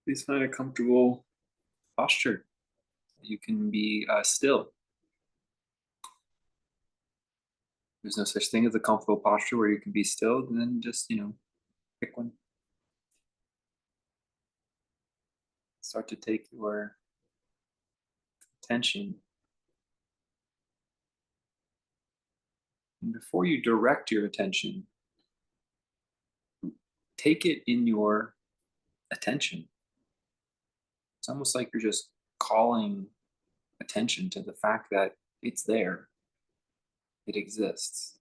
Please find a comfortable posture. You can be still. There's no such thing as a comfortable posture where you can be still. And then just, pick one. Start to take your attention. And before you direct your attention, take it in your attention. It's almost like you're just calling attention to the fact that it's there, it exists.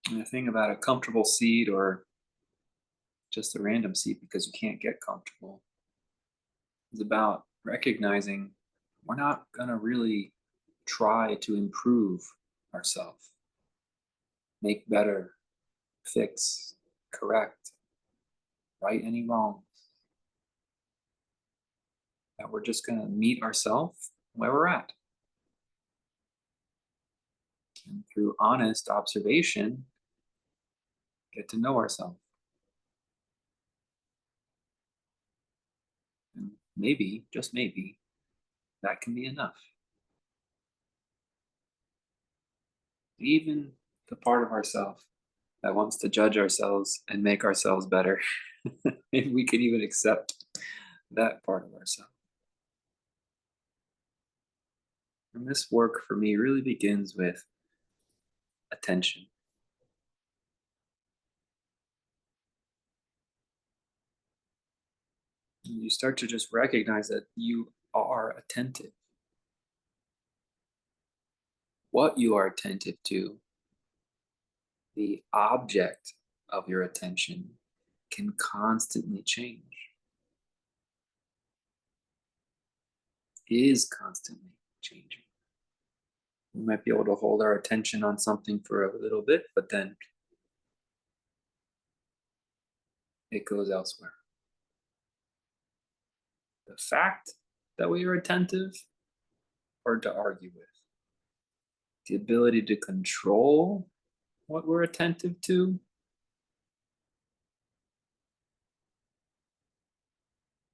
And the thing about a comfortable seat or just a random seat because you can't get comfortable is about recognizing we're not going to really try to improve ourselves, make better, fix, correct, right any wrong. That we're just going to meet ourselves where we're at. And through honest observation, get to know ourselves. And maybe, just maybe, that can be enough. Even the part of ourselves that wants to judge ourselves and make ourselves better, maybe we can even accept that part of ourselves. And this work for me really begins with attention. And you start to just recognize that you are attentive. What you are attentive to, the object of your attention, can constantly change, is constantly changing. We might be able to hold our attention on something for a little bit, but then it goes elsewhere. The fact that we are attentive, hard to argue with. The ability to control what we're attentive to,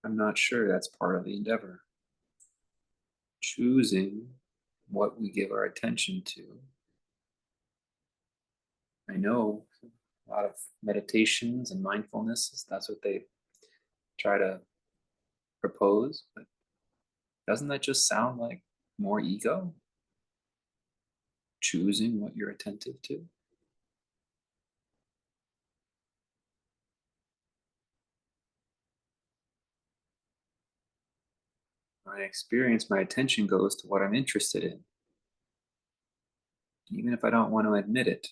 I'm not sure that's part of the endeavor. Choosing what we give our attention to. I know a lot of meditations and mindfulness, that's what they try to propose, but doesn't that just sound like more ego? Choosing what you're attentive to? My experience, my attention goes to what I'm interested in, even if I don't want to admit it.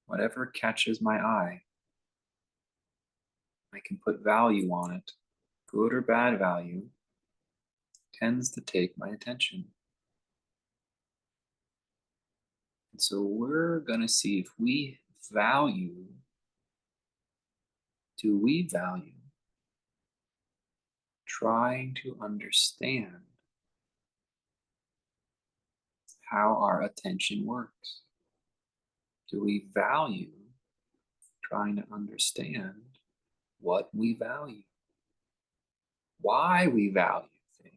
Whatever catches my eye, I can put value on it, good or bad value, tends to take my attention. And so we're going to see if we value, do we value trying to understand how our attention works? Do we value trying to understand what we value? Why we value things?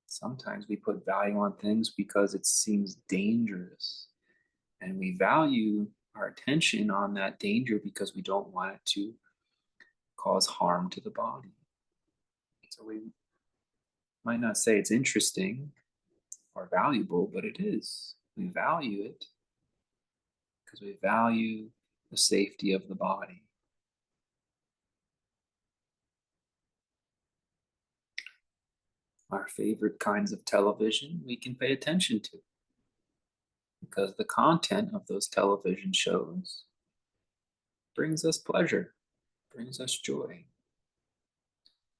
Sometimes we put value on things because it seems dangerous, and we value our attention on that danger because we don't want it to cause harm to the body. So we might not say it's interesting or valuable, but it is. We value it because we value the safety of the body. Our favorite kinds of television we can pay attention to because the content of those television shows brings us pleasure, brings us joy.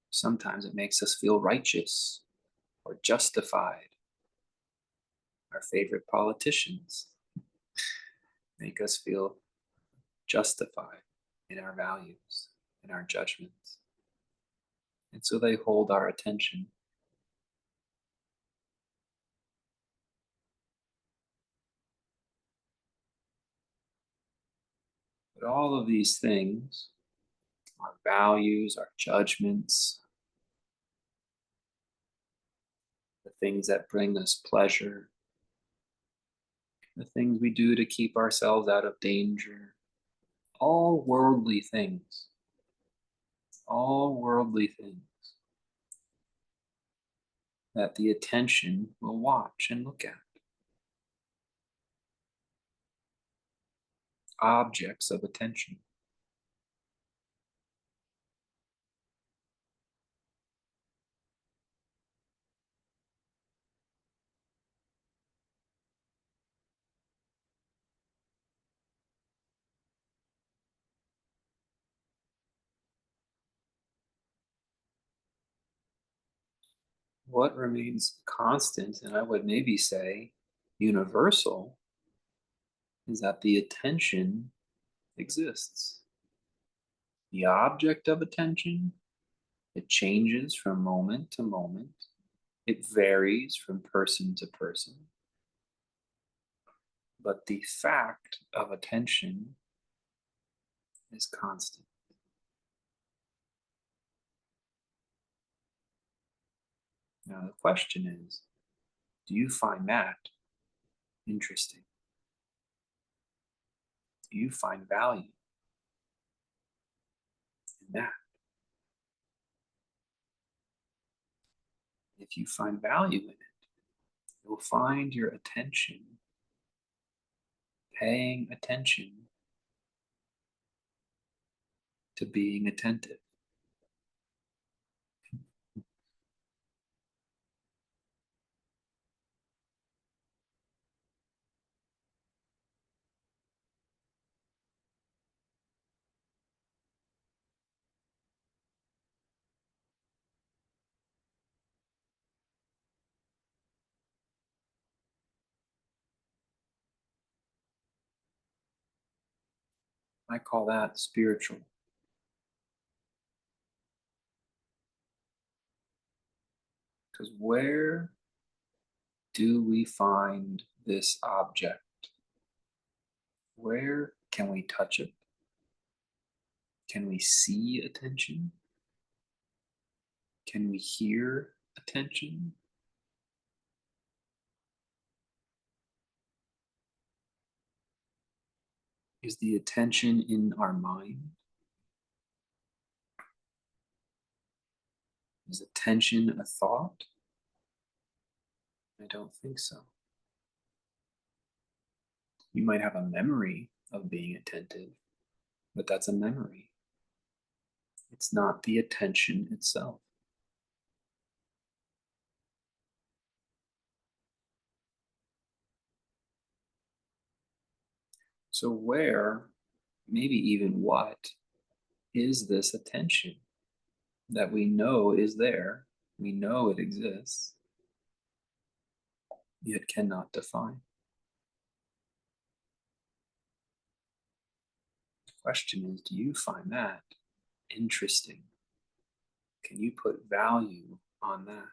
Sometimes it makes us feel righteous or justified. Our favorite politicians make us feel justified in our values, in our judgments. And so they hold our attention. But all of these things, our values, our judgments, the things that bring us pleasure, the things we do to keep ourselves out of danger, all worldly things, all worldly things that the attention will watch and look at, objects of attention. What remains constant, and I would maybe say universal, is that the attention exists. The object of attention, it changes from moment to moment. It varies from person to person. But the fact of attention is constant. Now, the question is, do you find that interesting? Do you find value in that? If you find value in it, you'll find your attention paying attention to being attentive. I call that spiritual. Because where do we find this object? Where can we touch it? Can we see attention? Can we hear attention? Is the attention in our mind? Is attention a thought? I don't think so. You might have a memory of being attentive, but that's a memory. It's not the attention itself. So, where, maybe even what, is this attention that we know is there? We know it exists, yet cannot define. The question is, do you find that interesting? Can you put value on that?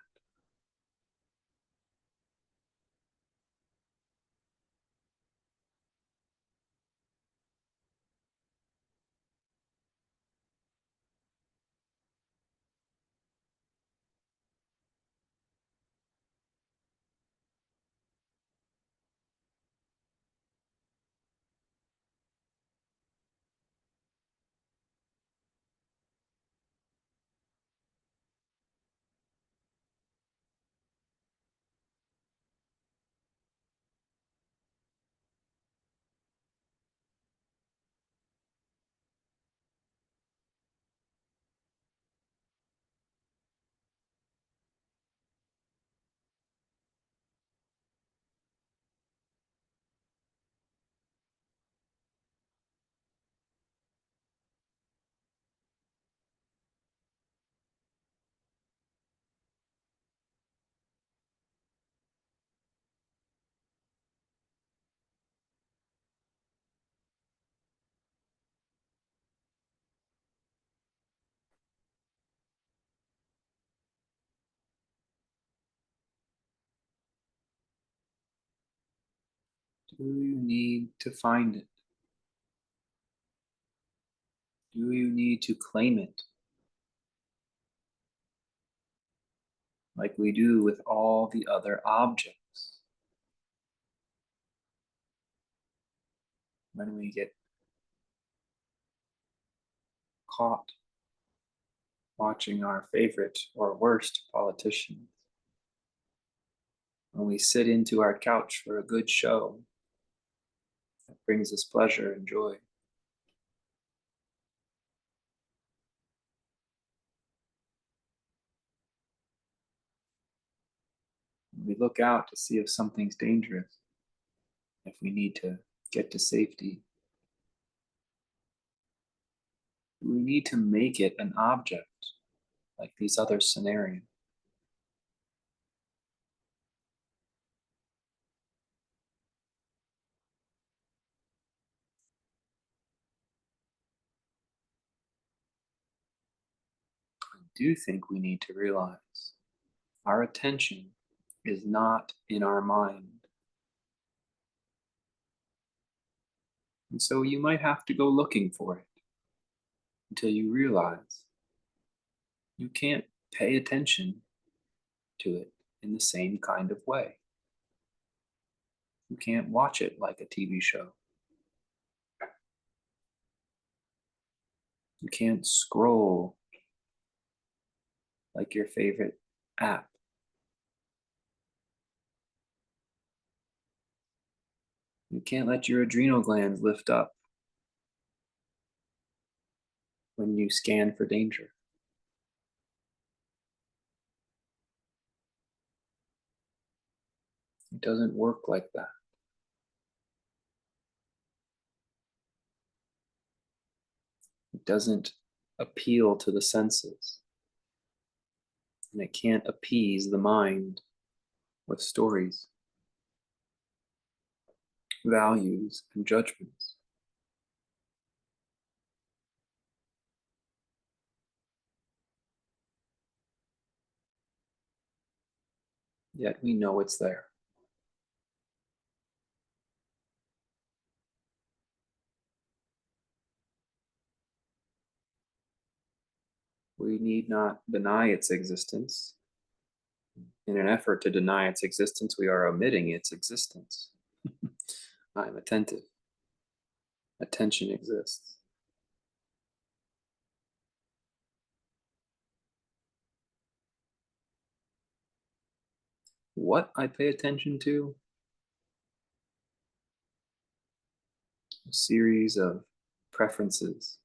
Do you need to find it? Do you need to claim it like we do with all the other objects? When we get caught watching our favorite or worst politicians, when we sit into our couch for a good show that brings us pleasure and joy, we look out to see if something's dangerous, if we need to get to safety. We need to make it an object like these other scenarios. I do think we need to realize our attention is not in our mind. And so you might have to go looking for it until you realize you can't pay attention to it in the same kind of way. You can't watch it like a TV show. You can't scroll like your favorite app. You can't let your adrenal glands lift up when you scan for danger. It doesn't work like that. It doesn't appeal to the senses, and it can't appease the mind with stories, values, and judgments. Yet we know it's there. We need not deny its existence. In an effort to deny its existence, we are omitting its existence. I am attentive. Attention exists. What I pay attention to? A series of preferences,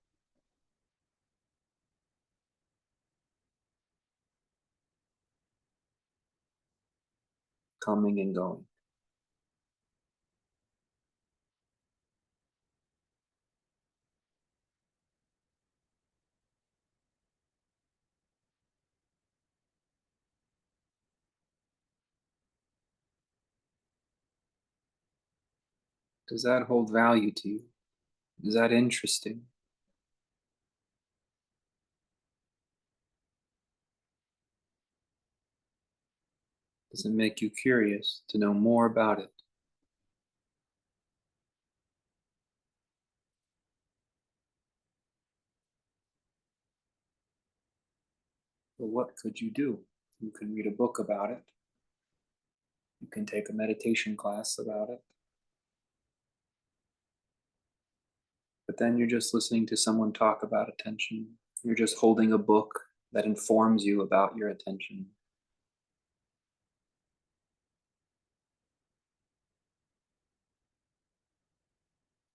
coming and going. Does that hold value to you? Is that interesting? Does it make you curious to know more about it? Well, what could you do? You can read a book about it. You can take a meditation class about it. But then you're just listening to someone talk about attention. You're just holding a book that informs you about your attention.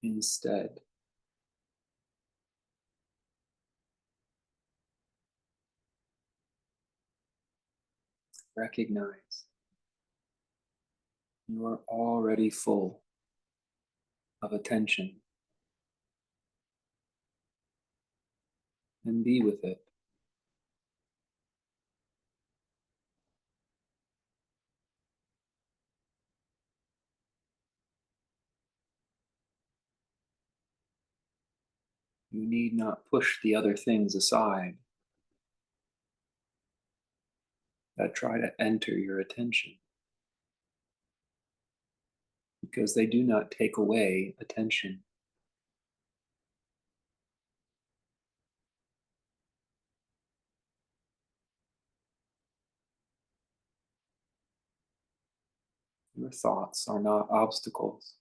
Instead, recognize you are already full of attention and be with it. You need not push the other things aside that try to enter your attention, because they do not take away attention. Your thoughts are not obstacles.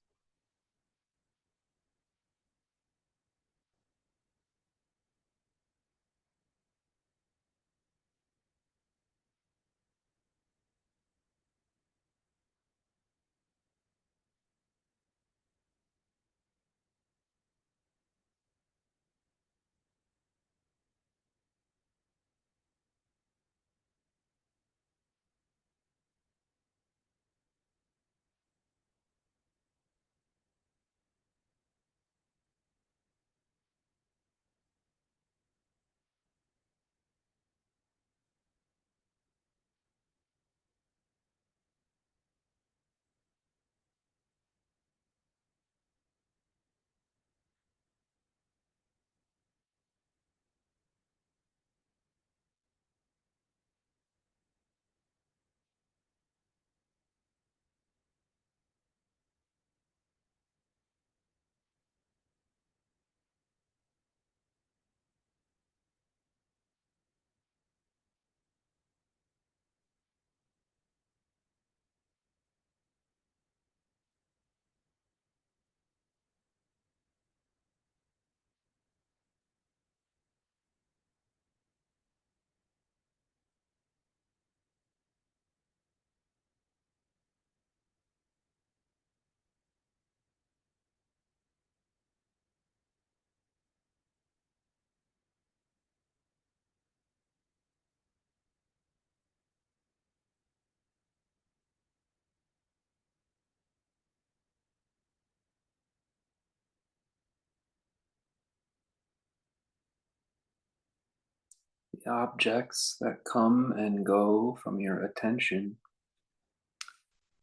The objects that come and go from your attention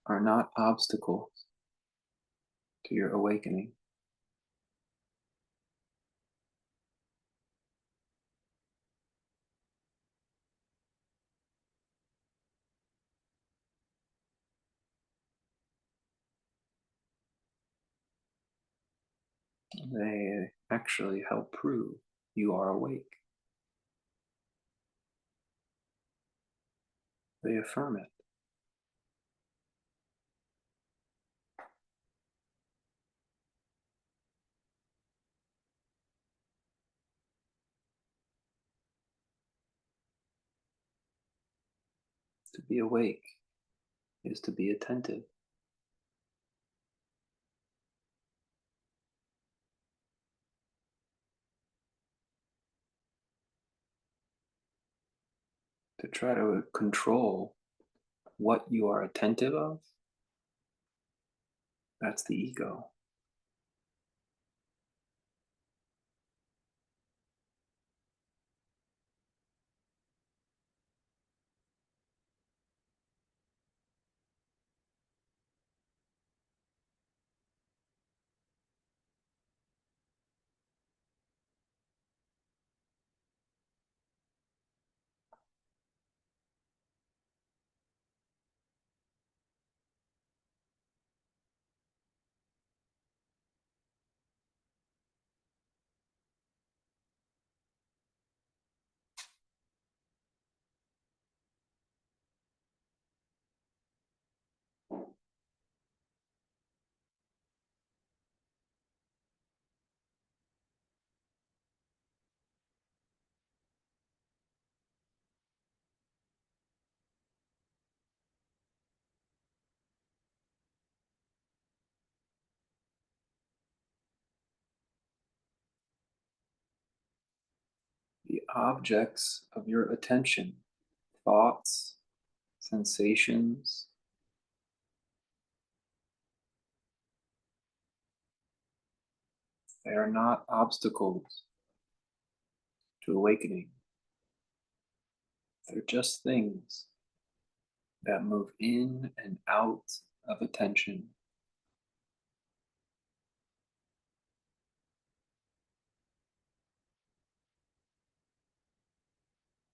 are not obstacles to your awakening. They actually help prove you are awake. They affirm it. To be awake is to be attentive. To try to control what you are attentive of, that's the ego. The objects of your attention, thoughts, sensations, they are not obstacles to awakening. They're just things that move in and out of attention.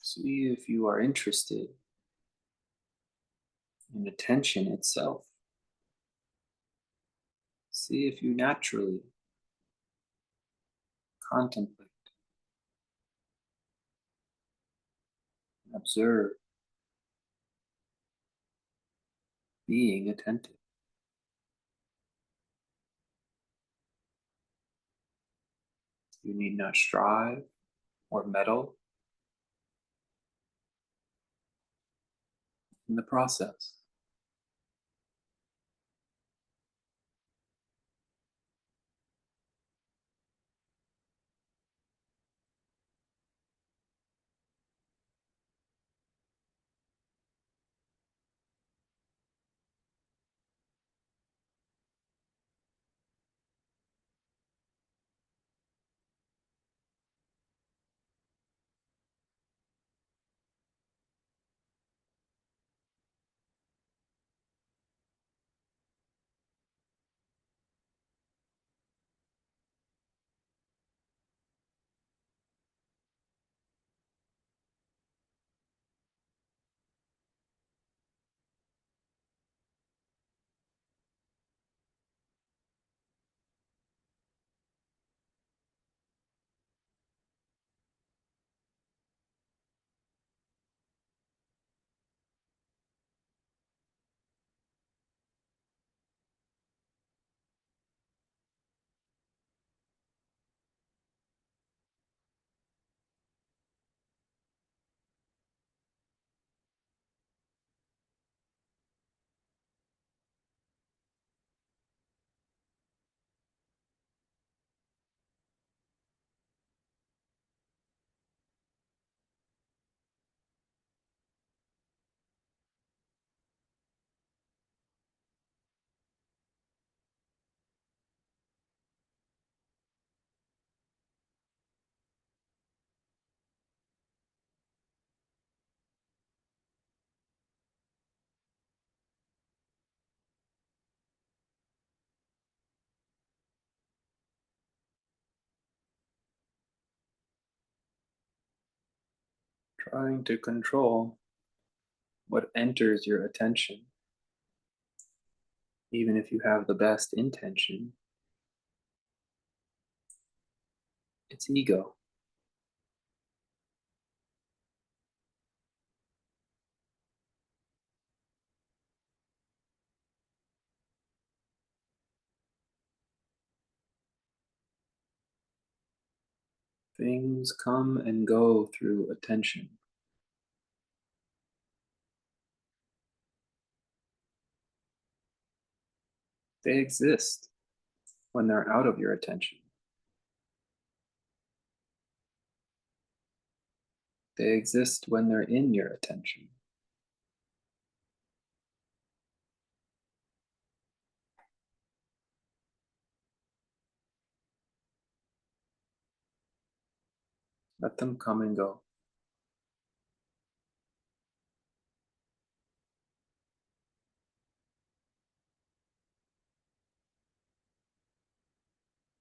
See if you are interested in attention itself. See if you naturally contemplate, observe, being attentive. You need not strive or meddle in the process. Trying to control what enters your attention, even if you have the best intention, it's ego. Things come and go through attention. They exist when they're out of your attention. They exist when they're in your attention. Let them come and go.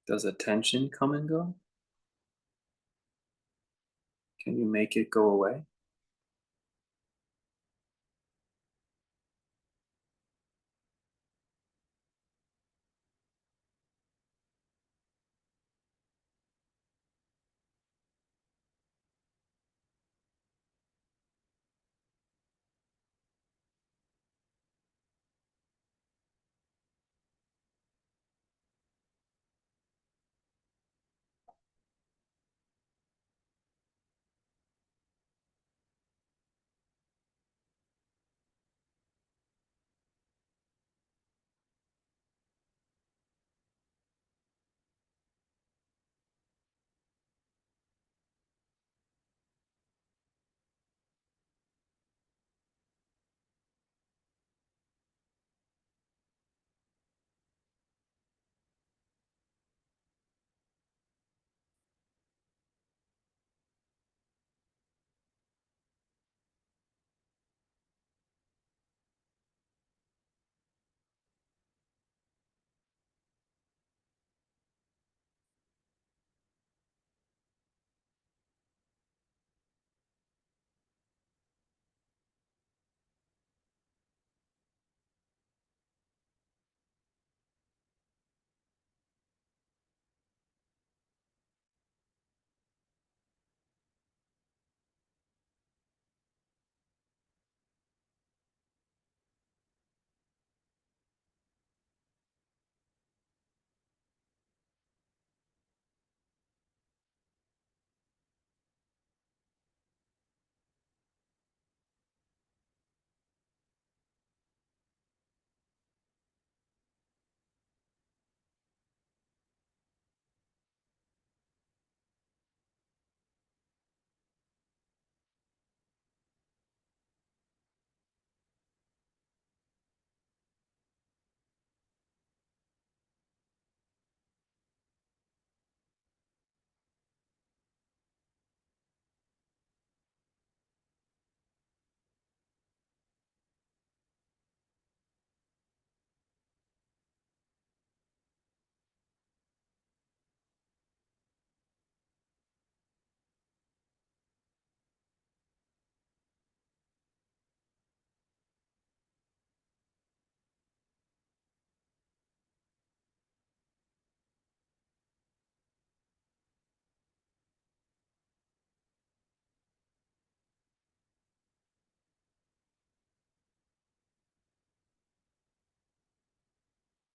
Does attention come and go? Can you make it go away?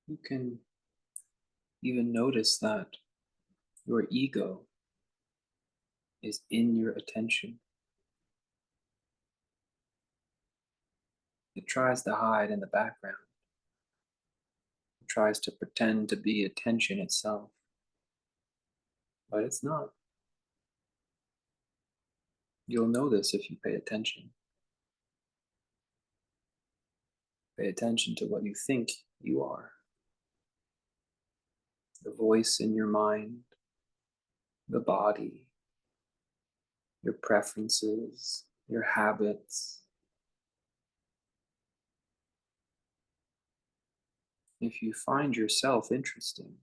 You can even notice that your ego is in your attention. It tries to hide in the background, it tries to pretend to be attention itself, but it's not. You'll know this if you pay attention. Pay attention to what you think you are, the voice in your mind, the body, your preferences, your habits. If you find yourself interesting,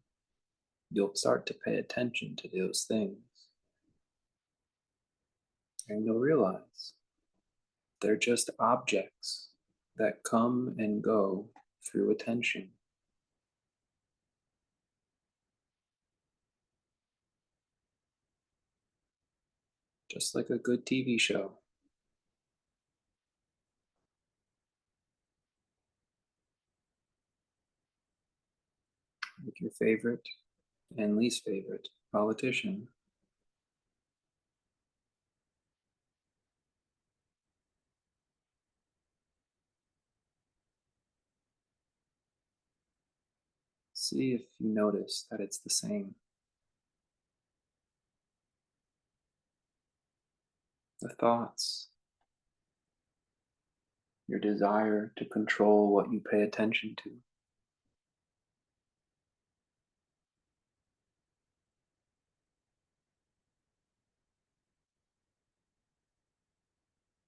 you'll start to pay attention to those things, and you'll realize they're just objects that come and go through attention. Just like a good TV show, like your favorite and least favorite politician. See if you notice that it's the same. The thoughts, your desire to control what you pay attention to.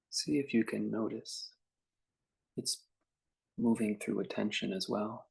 See if you can notice it's moving through attention as well.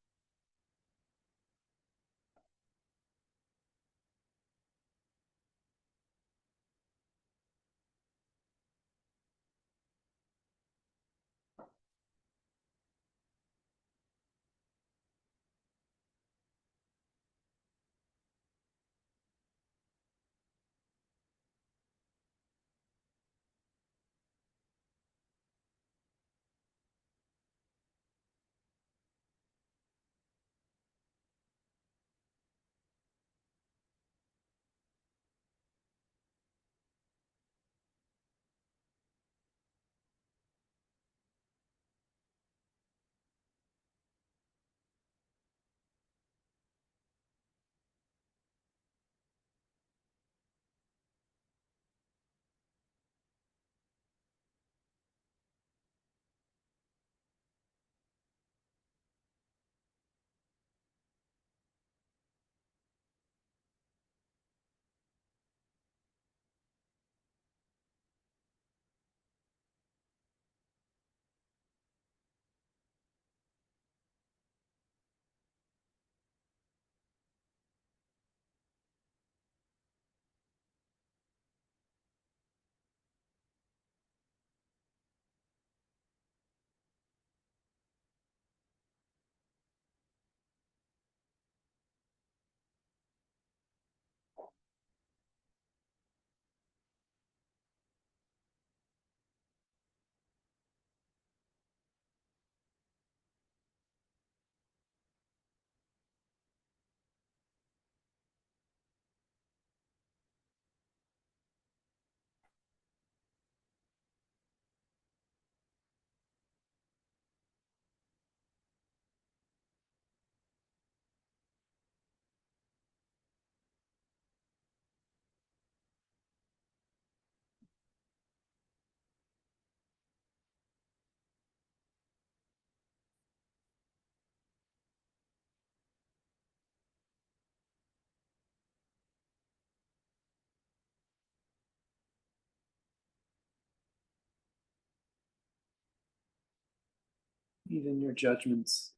Even your judgments,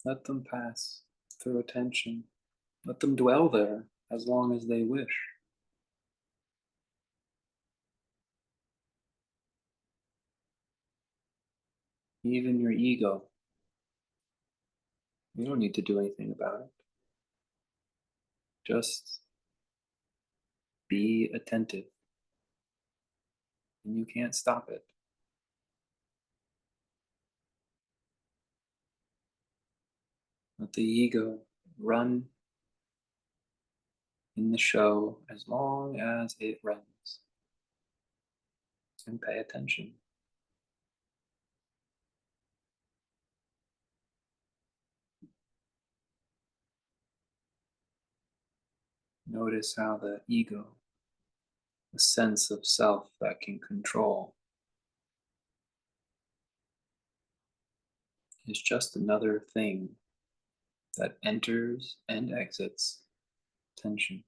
let them pass through attention. Let them dwell there as long as they wish. Even your ego, you don't need to do anything about it. Just be attentive, and you can't stop it. Let the ego run in the show as long as it runs. And pay attention. Notice how the ego, the sense of self that can control, is just another thing that enters and exits tension.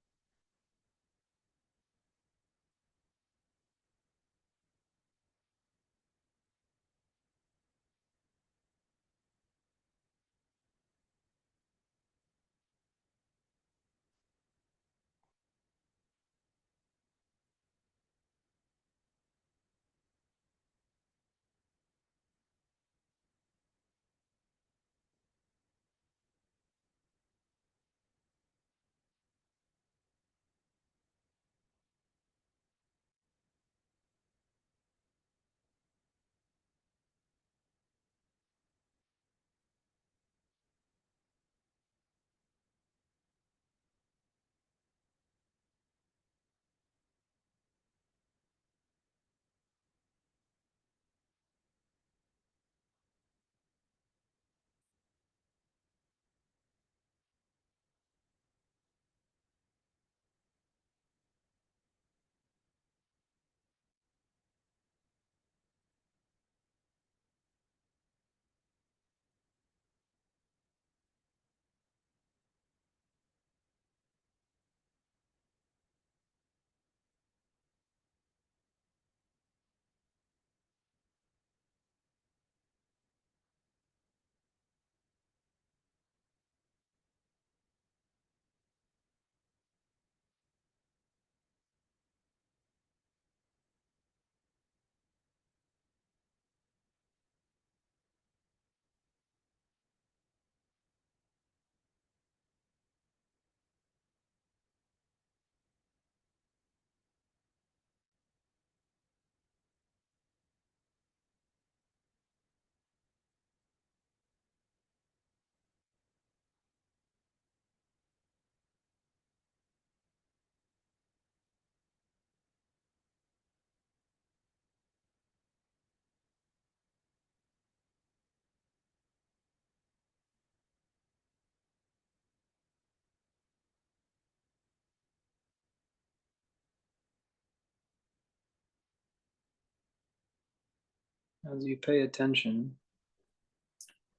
As you pay attention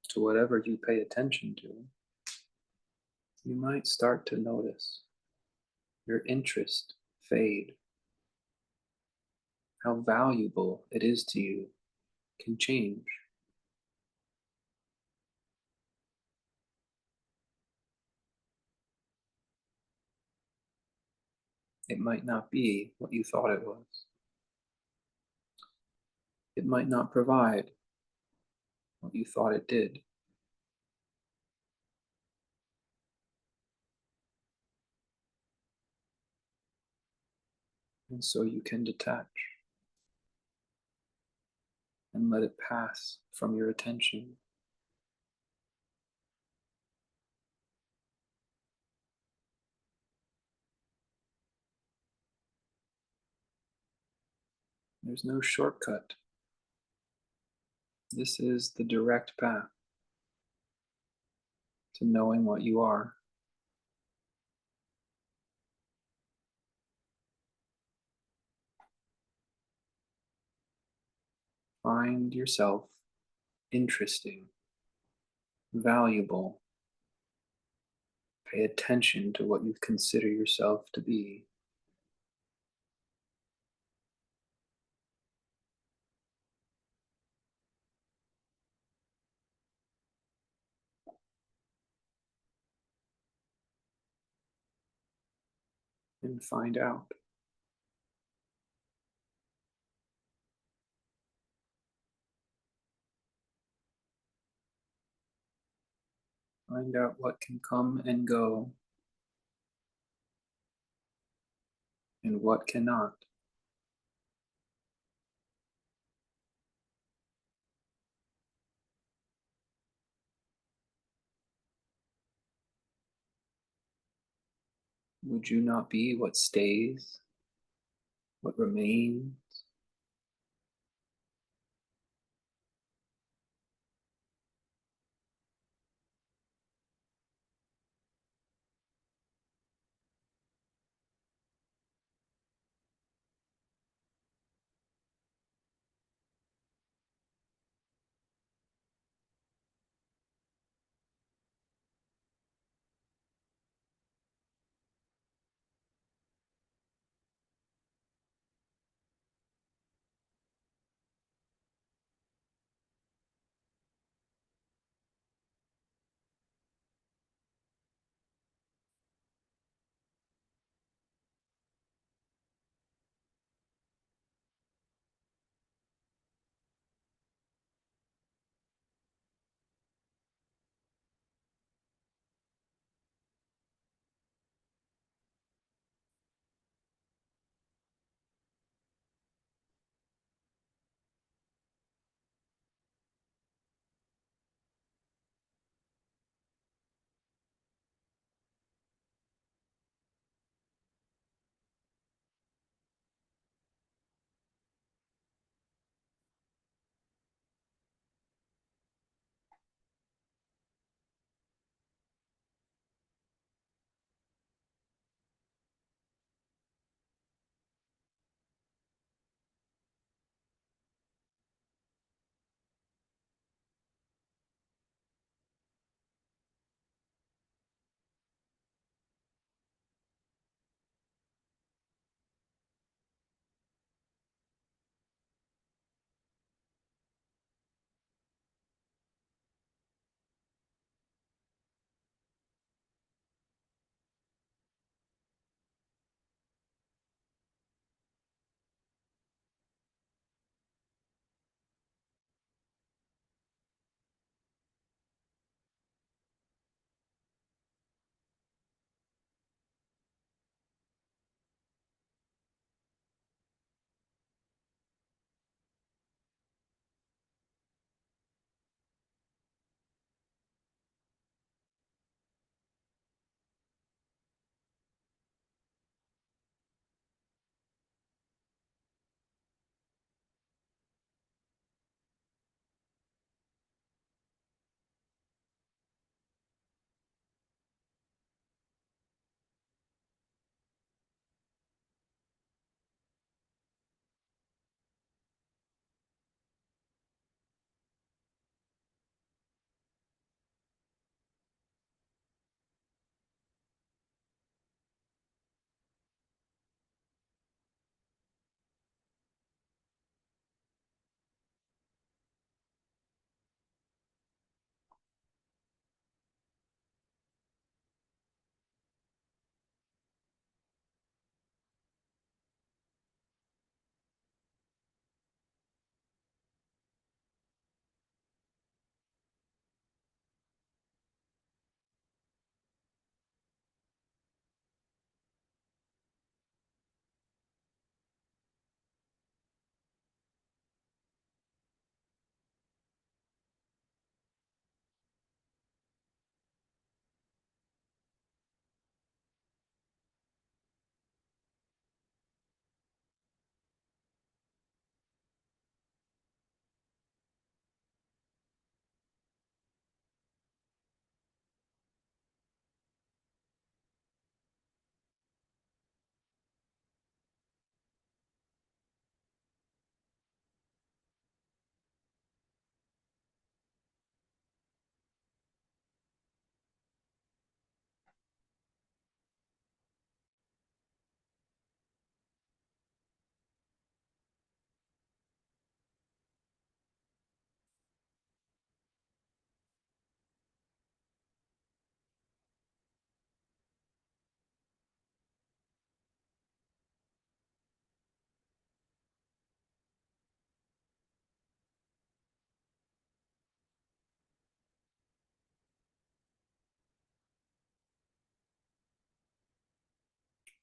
to whatever you pay attention to, you might start to notice your interest fade. How valuable it is to you can change. It might not be what you thought it was. It might not provide what you thought it did. And so you can detach and let it pass from your attention. There's no shortcut. This is the direct path to knowing what you are. Find yourself interesting, valuable. Pay attention to what you consider yourself to be. And find out. Find out what can come and go and what cannot. Would you not be what stays, what remains?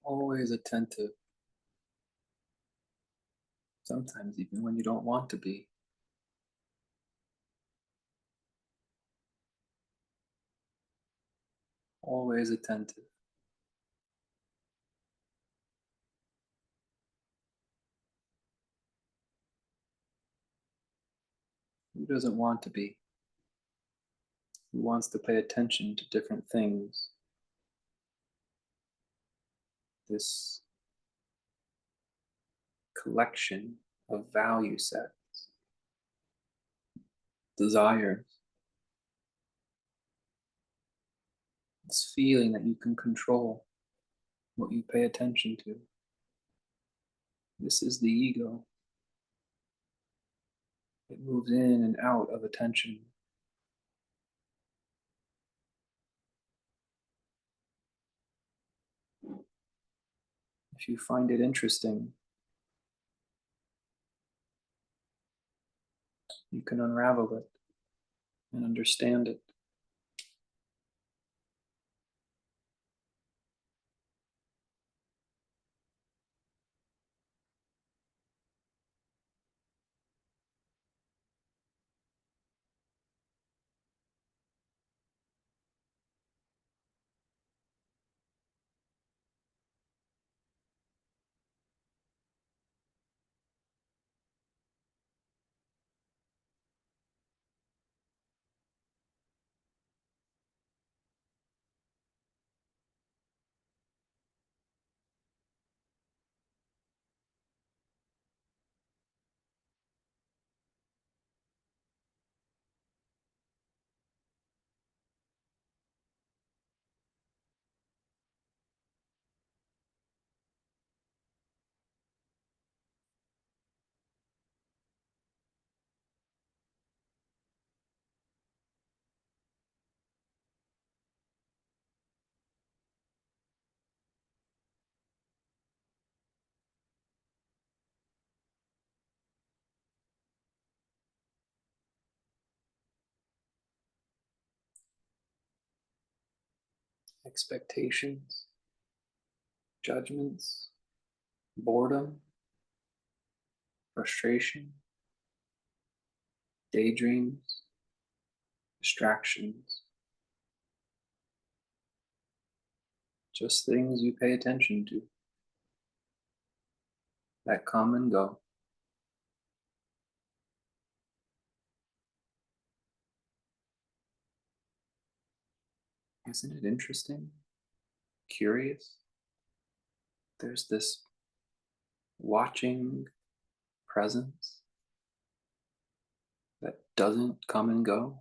Always attentive, sometimes even when you don't want to be. Always attentive. doesn't want to be? Who wants to pay attention to different things? This collection of value sets, desires, this feeling that you can control what you pay attention to. This is the ego. It moves in and out of attention. If you find it interesting, you can unravel it and understand it. Expectations, judgments, boredom, frustration, daydreams, distractions, just things you pay attention to that come and go. Isn't it interesting? Curious? There's this watching presence that doesn't come and go.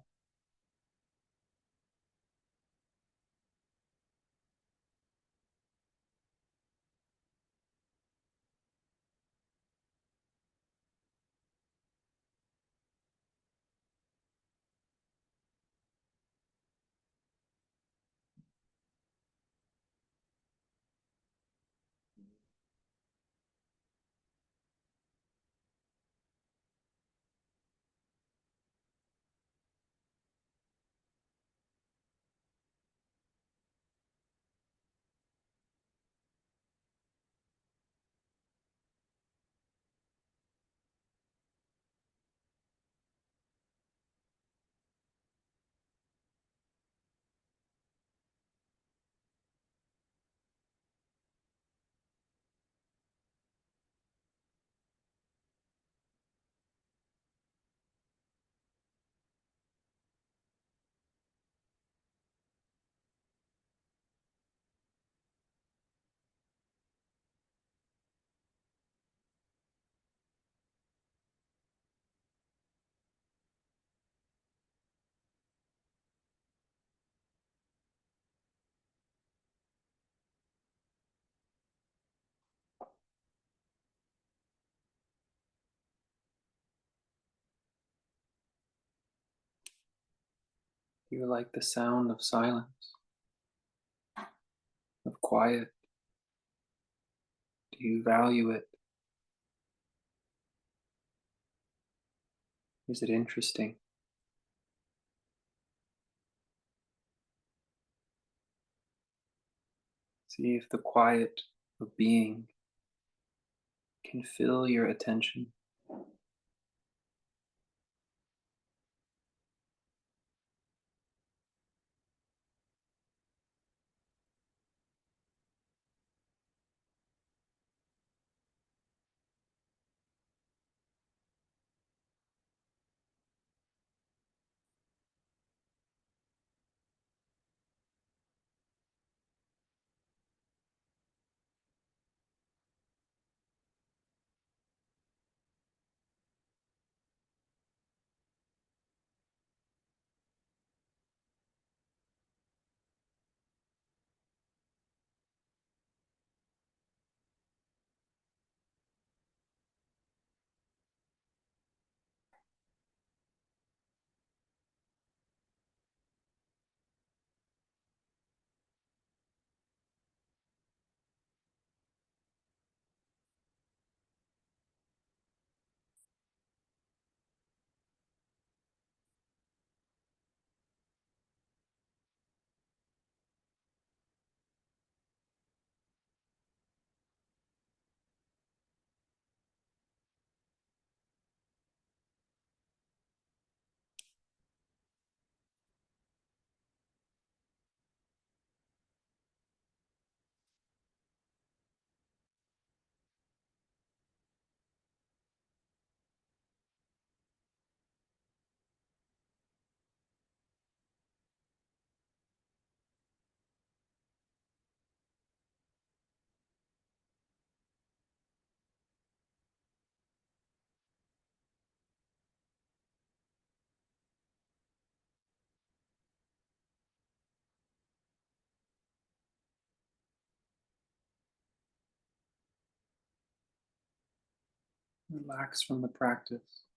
You like the sound of silence, of quiet. Do you value it? Is it interesting? See if the quiet of being can fill your attention. Relax from the practice.